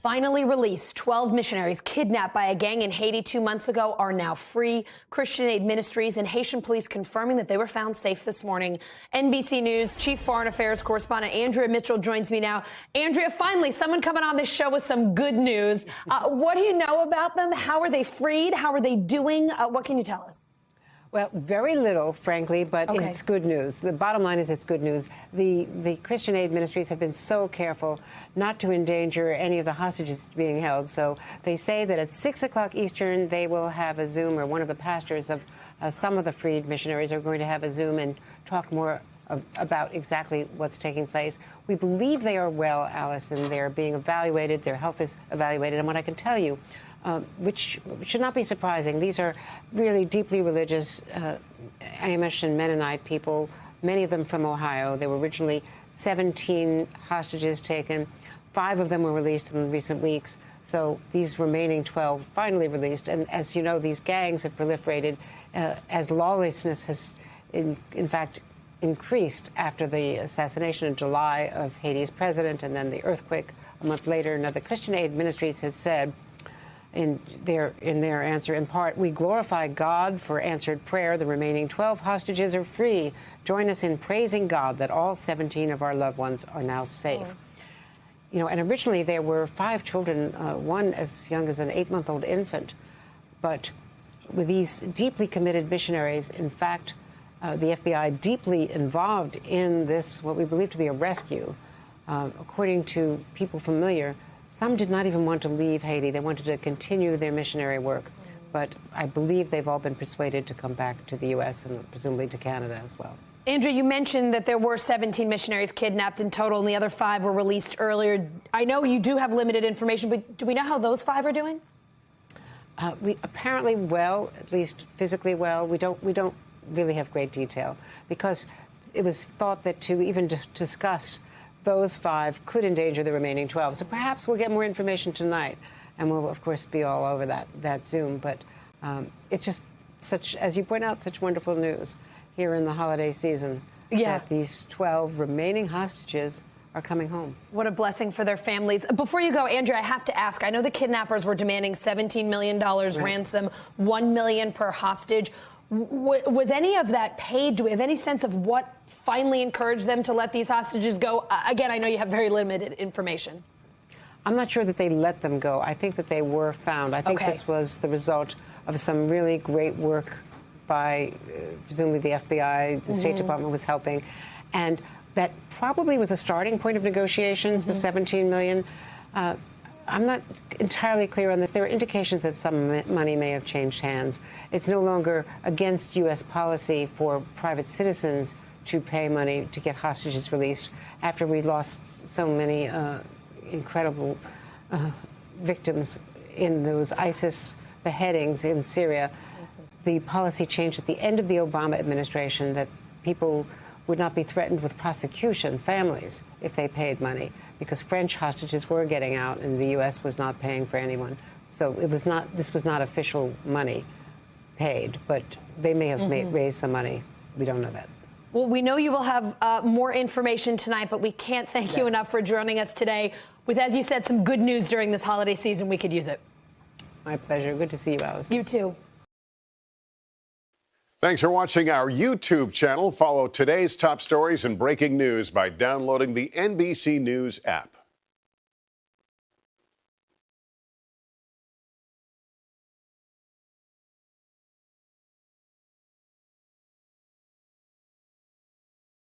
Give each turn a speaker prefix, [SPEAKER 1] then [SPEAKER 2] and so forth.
[SPEAKER 1] Finally released, 12 missionaries kidnapped by a gang in Haiti 2 months ago are now free. Christian Aid Ministries and Haitian police confirming that they were found safe this morning. NBC News Chief Foreign Affairs Correspondent Andrea Mitchell joins me now. Andrea, finally, someone coming on this show with some good news. What do you know about them? How are they freed? How are they doing? What can you tell us?
[SPEAKER 2] Well, very little, frankly, but it's good news. The bottom line is it's good news. The Christian Aid Ministries have been so careful not to endanger any of the hostages being held. So they say that at 6 o'clock Eastern, they will have a Zoom, or one of the pastors of some of the freed missionaries are going to have a Zoom and talk more about exactly what's taking place. We believe they are well, Allison. They're being evaluated. Their health is evaluated. And what I can tell you, which should not be surprising. These are really deeply religious Amish and Mennonite people, many of them from Ohio. There were originally 17 hostages taken. 5 of them were released in recent weeks. So these remaining 12 finally released. And as you know, these gangs have proliferated as lawlessness has, in fact, increased after the assassination in July of Haiti's president and then the earthquake a month later. Now, the Christian Aid Ministries has said, in their answer, in part, we glorify God for answered prayer. The remaining 12 hostages are free. Join us in praising God that all 17 of our loved ones are now safe. You know, and originally there were 5 children, one as young as an 8-month-old infant. But with these deeply committed missionaries, in fact, the FBI deeply involved in this, what we believe to be a rescue, according to people familiar. Some did not even want to leave Haiti. They wanted to continue their missionary work. But I believe they've all been persuaded to come back to the U.S. and presumably to Canada as well.
[SPEAKER 1] Andrea, you mentioned that there were 17 missionaries kidnapped in total, and the other 5 were released earlier. I know you do have limited information, but do we know how those 5 are doing?
[SPEAKER 2] We apparently well, at least physically well. We don't really have great detail because it was thought that to even discuss those 5 could endanger the remaining 12. So perhaps we'll get more information tonight, and we'll, of course, be all over that Zoom. But it's just such, as you point out, such wonderful news here in the holiday season that these 12 remaining hostages are coming home.
[SPEAKER 1] What a blessing for their families. Before you go, Andrea, I have to ask, I know the kidnappers were demanding $17 million ransom, $1 million per hostage. Was any of that paid? Do we have any sense of what finally encouraged them to let these hostages go? Again, I know you have very limited information.
[SPEAKER 2] I'm not sure that they let them go. I think that they were found. I think this was the result of some really great work by presumably the FBI. The State Department was helping. And that probably was a starting point of negotiations, the $17 million. I'm not entirely clear on this. There are indications that some money may have changed hands. It's no longer against U.S. policy for private citizens to pay money to get hostages released after we lost so many incredible victims in those ISIS beheadings in Syria. The policy changed at the end of the Obama administration that people would not be threatened with prosecution, families, if they paid money, because French hostages were getting out and the U.S. was not paying for anyone. So it was not, this was not official money paid, but they may have raised some money. We don't know that.
[SPEAKER 1] Well, we know you will have more information tonight, but we can't thank you enough for joining us today with, as you said, some good news during this holiday season. We could use it.
[SPEAKER 2] My pleasure. Good to see you, Allison.
[SPEAKER 1] You too.
[SPEAKER 3] Thanks for watching our YouTube channel. Follow today's top stories and breaking news by downloading the NBC News app.